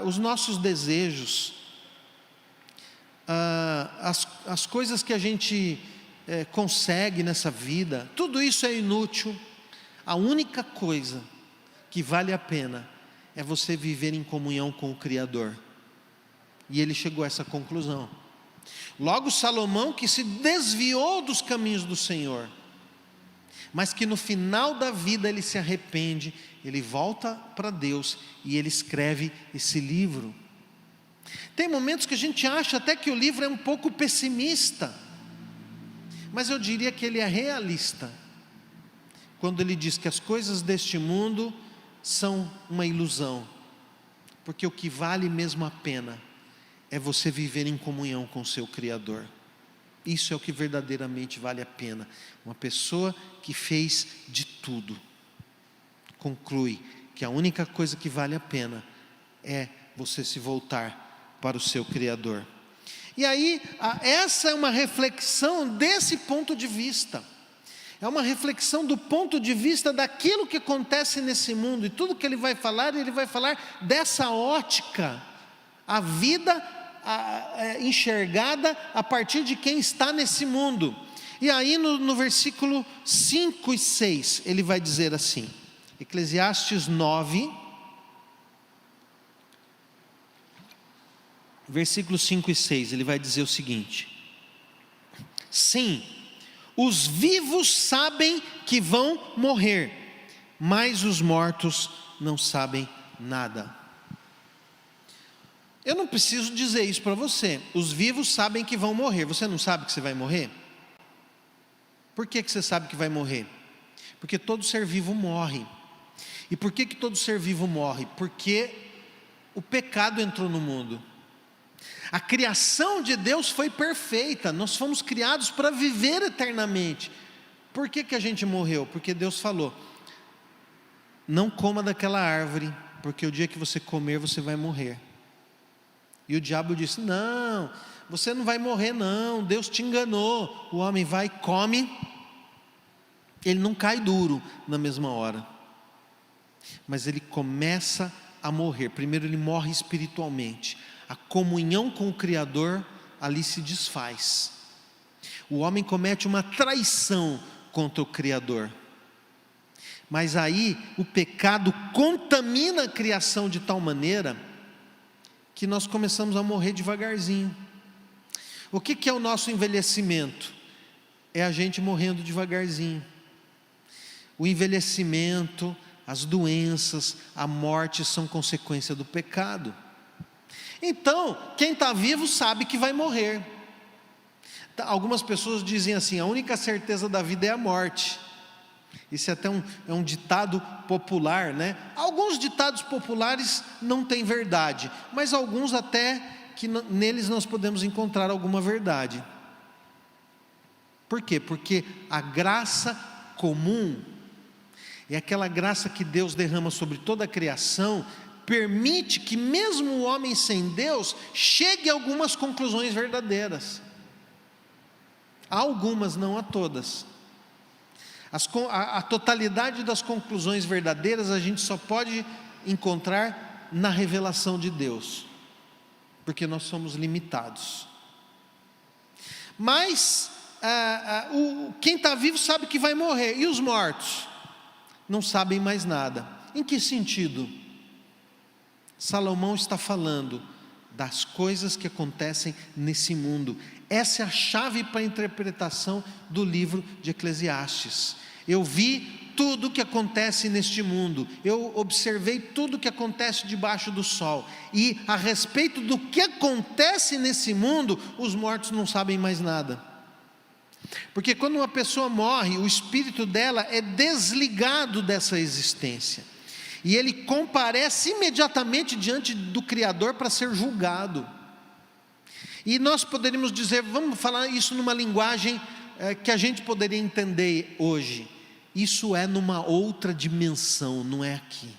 os nossos desejos, as coisas que a gente consegue nessa vida, tudo isso é inútil. A única coisa que vale a pena é você viver em comunhão com o Criador. E ele chegou a essa conclusão. Logo, Salomão, que se desviou dos caminhos do Senhor, mas que no final da vida ele se arrepende, ele volta para Deus e ele escreve esse livro. Tem momentos que a gente acha até que o livro é um pouco pessimista, mas eu diria que ele é realista, quando ele diz que as coisas deste mundo são uma ilusão, porque o que vale mesmo a pena é você viver em comunhão com o seu Criador. Isso é o que verdadeiramente vale a pena. Uma pessoa que fez de tudo, conclui que a única coisa que vale a pena é você se voltar para o seu Criador. E aí, essa é uma reflexão desse ponto de vista. É uma reflexão do ponto de vista daquilo que acontece nesse mundo. E tudo que ele vai falar dessa ótica. A vida enxergada a partir de quem está nesse mundo. E aí no versículo 5 e 6, ele vai dizer assim, Eclesiastes 9, versículos 5 e 6, ele vai dizer o seguinte: sim, os vivos sabem que vão morrer, mas os mortos não sabem nada. Eu não preciso dizer isso para você. Os vivos sabem que vão morrer. Você não sabe que você vai morrer? Por que você sabe que vai morrer? Porque todo ser vivo morre. E por que todo ser vivo morre? Porque o pecado entrou no mundo. A criação de Deus foi perfeita. Nós fomos criados para viver eternamente. Por que a gente morreu? Porque Deus falou: não coma daquela árvore, porque o dia que você comer você vai morrer. E o diabo disse: não, você não vai morrer não, Deus te enganou. O homem vai e come, ele não cai duro na mesma hora, mas ele começa a morrer. Primeiro ele morre espiritualmente, a comunhão com o Criador ali se desfaz. O homem comete uma traição contra o Criador, mas aí o pecado contamina a criação de tal maneira que nós começamos a morrer devagarzinho. O que é o nosso envelhecimento? É a gente morrendo devagarzinho. O envelhecimento, as doenças, a morte são consequência do pecado. Então, quem está vivo sabe que vai morrer. Algumas pessoas dizem assim: a única certeza da vida é a morte. Isso é até um ditado popular, né? Alguns ditados populares não têm verdade, mas alguns até que neles nós podemos encontrar alguma verdade. Por quê? Porque a graça comum é aquela graça que Deus derrama sobre toda a criação, permite que mesmo o homem sem Deus chegue a algumas conclusões verdadeiras. Há algumas, não a todas. A totalidade das conclusões verdadeiras a gente só pode encontrar na revelação de Deus, porque nós somos limitados. Mas quem está vivo sabe que vai morrer, e os mortos não sabem mais nada. Em que sentido? Salomão está falando das coisas que acontecem nesse mundo. Essa é a chave para a interpretação do livro de Eclesiastes. Eu vi tudo o que acontece neste mundo, eu observei tudo o que acontece debaixo do sol, e a respeito do que acontece nesse mundo, os mortos não sabem mais nada. Porque quando uma pessoa morre, o espírito dela é desligado dessa existência, e ele comparece imediatamente diante do Criador para ser julgado. E nós poderíamos dizer, vamos falar isso numa linguagem que a gente poderia entender hoje: isso é numa outra dimensão, não é aqui.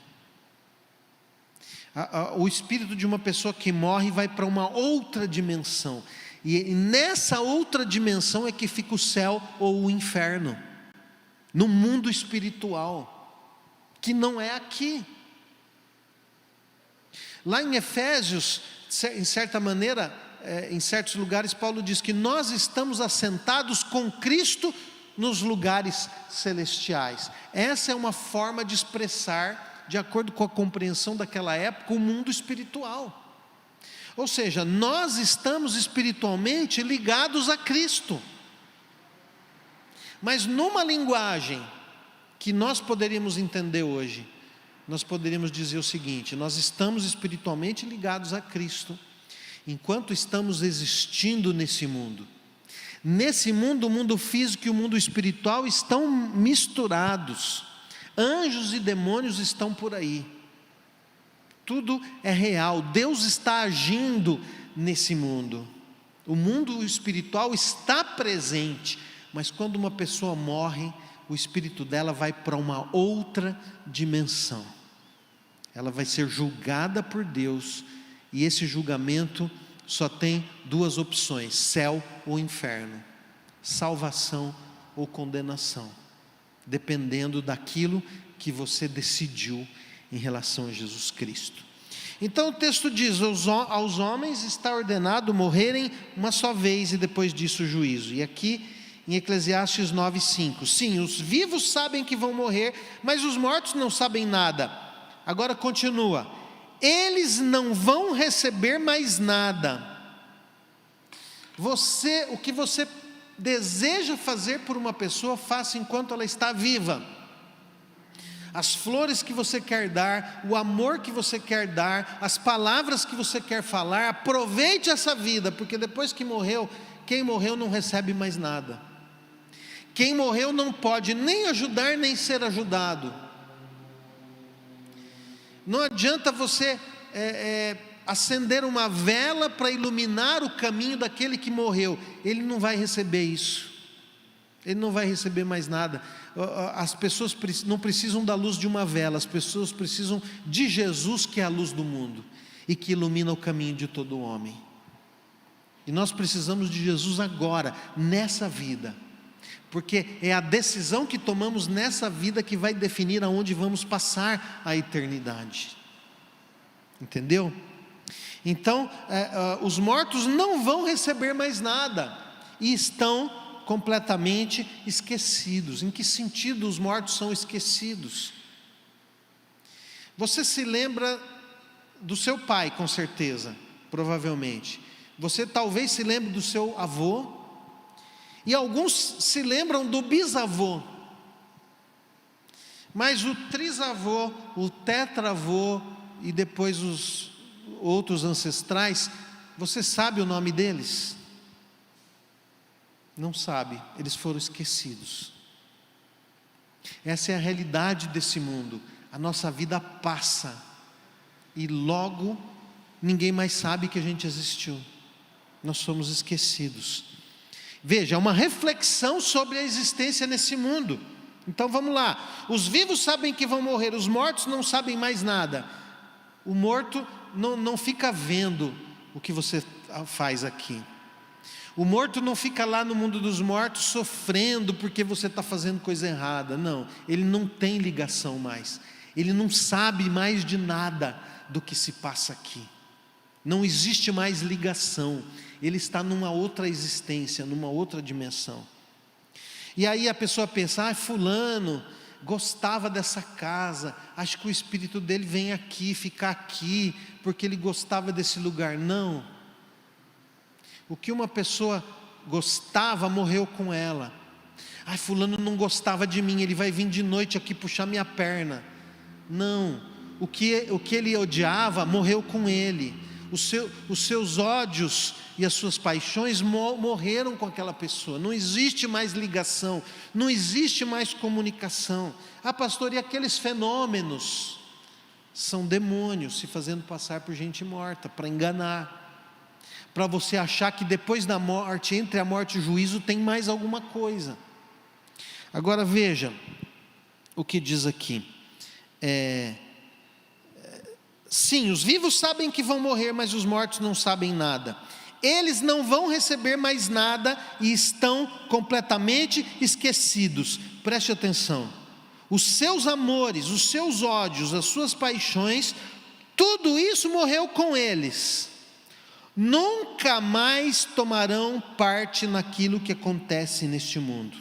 O espírito de uma pessoa que morre vai para uma outra dimensão, e nessa outra dimensão é que fica o céu ou o inferno, no mundo espiritual, que não é aqui. Lá em Efésios, em certa maneira, em certos lugares, Paulo diz que nós estamos assentados com Cristo nos lugares celestiais. Essa é uma forma de expressar, de acordo com a compreensão daquela época, o mundo espiritual. Ou seja, nós estamos espiritualmente ligados a Cristo, mas numa linguagem que nós poderíamos entender hoje, nós poderíamos dizer o seguinte: nós estamos espiritualmente ligados a Cristo, enquanto estamos existindo nesse mundo. Nesse mundo, o mundo físico e o mundo espiritual estão misturados. Anjos e demônios estão por aí. Tudo é real. Deus está agindo nesse mundo. O mundo espiritual está presente, mas quando uma pessoa morre, o espírito dela vai para uma outra dimensão. Ela vai ser julgada por Deus, e esse julgamento só tem duas opções: céu ou inferno, salvação ou condenação, dependendo daquilo que você decidiu em relação a Jesus Cristo. Então o texto diz: aos homens está ordenado morrerem uma só vez, e depois disso o juízo. E aqui em Eclesiastes 9:5, sim, os vivos sabem que vão morrer, mas os mortos não sabem nada. Agora continua: eles não vão receber mais nada. O que você deseja fazer por uma pessoa, faça enquanto ela está viva. As flores que você quer dar, o amor que você quer dar, as palavras que você quer falar, aproveite essa vida, porque depois que morreu, quem morreu não recebe mais nada. Quem morreu não pode nem ajudar, nem ser ajudado. Não adianta você acender uma vela para iluminar o caminho daquele que morreu. Ele não vai receber isso. Ele não vai receber mais nada. As pessoas não precisam da luz de uma vela, as pessoas precisam de Jesus, que é a luz do mundo e que ilumina o caminho de todo homem. E nós precisamos de Jesus agora, nessa vida, porque é a decisão que tomamos nessa vida que vai definir aonde vamos passar a eternidade. Entendeu? Então, os mortos não vão receber mais nada e estão completamente esquecidos. Em que sentido os mortos são esquecidos? Você se lembra do seu pai, com certeza, provavelmente. Você talvez se lembre do seu avô, e alguns se lembram do bisavô. Mas o trisavô, o tetravô e depois os outros ancestrais, você sabe o nome deles? Não sabe, eles foram esquecidos. Essa é a realidade desse mundo. A nossa vida passa e logo ninguém mais sabe que a gente existiu. Nós somos esquecidos. Veja, é uma reflexão sobre a existência nesse mundo. Então vamos lá: os vivos sabem que vão morrer, os mortos não sabem mais nada. O morto não fica vendo o que você faz aqui. O morto não fica lá no mundo dos mortos sofrendo porque você está fazendo coisa errada. Não, ele não tem ligação mais. Ele não sabe mais de nada do que se passa aqui. Não existe mais ligação. Ele está numa outra existência, numa outra dimensão. E aí a pessoa pensa: fulano gostava dessa casa, acho que o espírito dele vem aqui, ficar aqui, porque ele gostava desse lugar. Não. O que uma pessoa gostava morreu com ela. Fulano não gostava de mim, ele vai vir de noite aqui puxar minha perna. Não. O que ele odiava morreu com ele. Os seus ódios e as suas paixões morreram com aquela pessoa. Não existe mais ligação, não existe mais comunicação. Pastor, e aqueles fenômenos? São demônios se fazendo passar por gente morta, para enganar, para você achar que depois da morte, entre a morte e o juízo, tem mais alguma coisa. Agora veja o que diz aqui. Sim, os vivos sabem que vão morrer, mas os mortos não sabem nada. Eles não vão receber mais nada e estão completamente esquecidos. Preste atenção: os seus amores, os seus ódios, as suas paixões, tudo isso morreu com eles. Nunca mais tomarão parte naquilo que acontece neste mundo.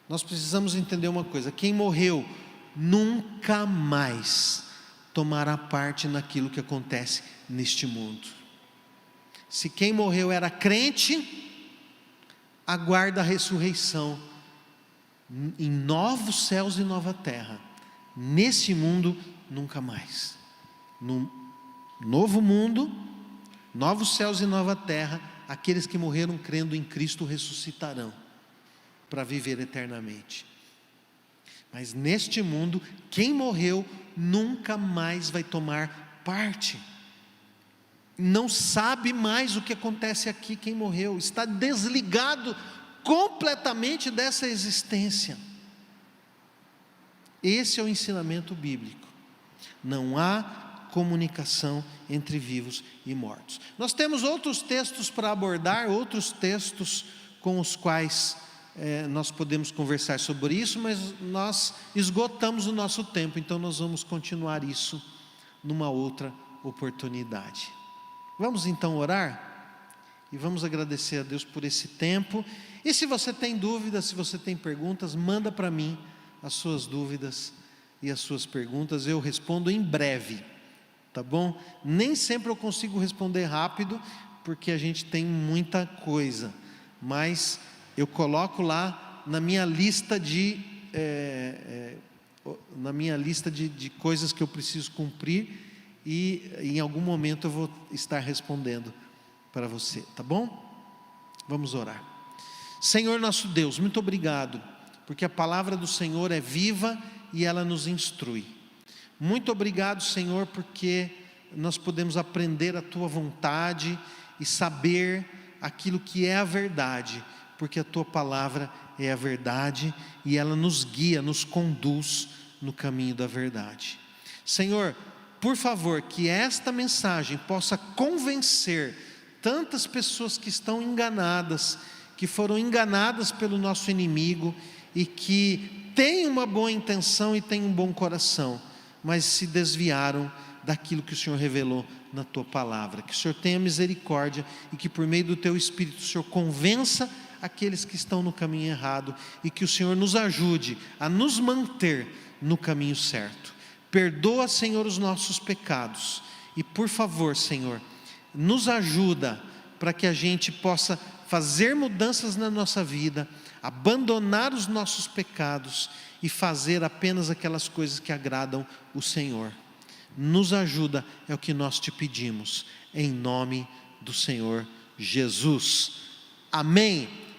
Nós precisamos entender uma coisa: quem morreu nunca mais tomará parte naquilo que acontece neste mundo. Se quem morreu era crente, aguarda a ressurreição em novos céus e nova terra. Nesse mundo, nunca mais. No novo mundo, novos céus e nova terra, aqueles que morreram crendo em Cristo ressuscitarão para viver eternamente. Mas neste mundo, quem morreu nunca mais vai tomar parte. não sabe mais o que acontece aqui, quem morreu, está desligado completamente dessa existência. Esse é o ensinamento bíblico. Não há comunicação entre vivos e mortos. Nós temos outros textos para abordar, outros textos com os quais nós podemos conversar sobre isso, mas nós esgotamos o nosso tempo, então nós vamos continuar isso numa outra oportunidade. Vamos então orar e vamos agradecer a Deus por esse tempo. E se você tem dúvidas, se você tem perguntas, manda para mim as suas dúvidas e as suas perguntas, eu respondo em breve, tá bom? Nem sempre eu consigo responder rápido, porque a gente tem muita coisa, mas eu coloco lá na minha lista de coisas que eu preciso cumprir, e em algum momento eu vou estar respondendo para você, tá bom? Vamos orar. Senhor nosso Deus, muito obrigado, porque a palavra do Senhor é viva e ela nos instrui. Muito obrigado, Senhor, porque nós podemos aprender a Tua vontade e saber aquilo que é a verdade, porque a Tua palavra é a verdade e ela nos guia, nos conduz no caminho da verdade. Senhor, por favor, que esta mensagem possa convencer tantas pessoas que estão enganadas, que foram enganadas pelo nosso inimigo e que têm uma boa intenção e têm um bom coração, mas se desviaram daquilo que o Senhor revelou na Tua palavra. Que o Senhor tenha misericórdia e que por meio do Teu Espírito o Senhor convença aqueles que estão no caminho errado e que o Senhor nos ajude a nos manter no caminho certo. Perdoa, Senhor, os nossos pecados e por favor, Senhor, nos ajuda para que a gente possa fazer mudanças na nossa vida, abandonar os nossos pecados e fazer apenas aquelas coisas que agradam o Senhor. Nos ajuda, é o que nós te pedimos, em nome do Senhor Jesus. Amém.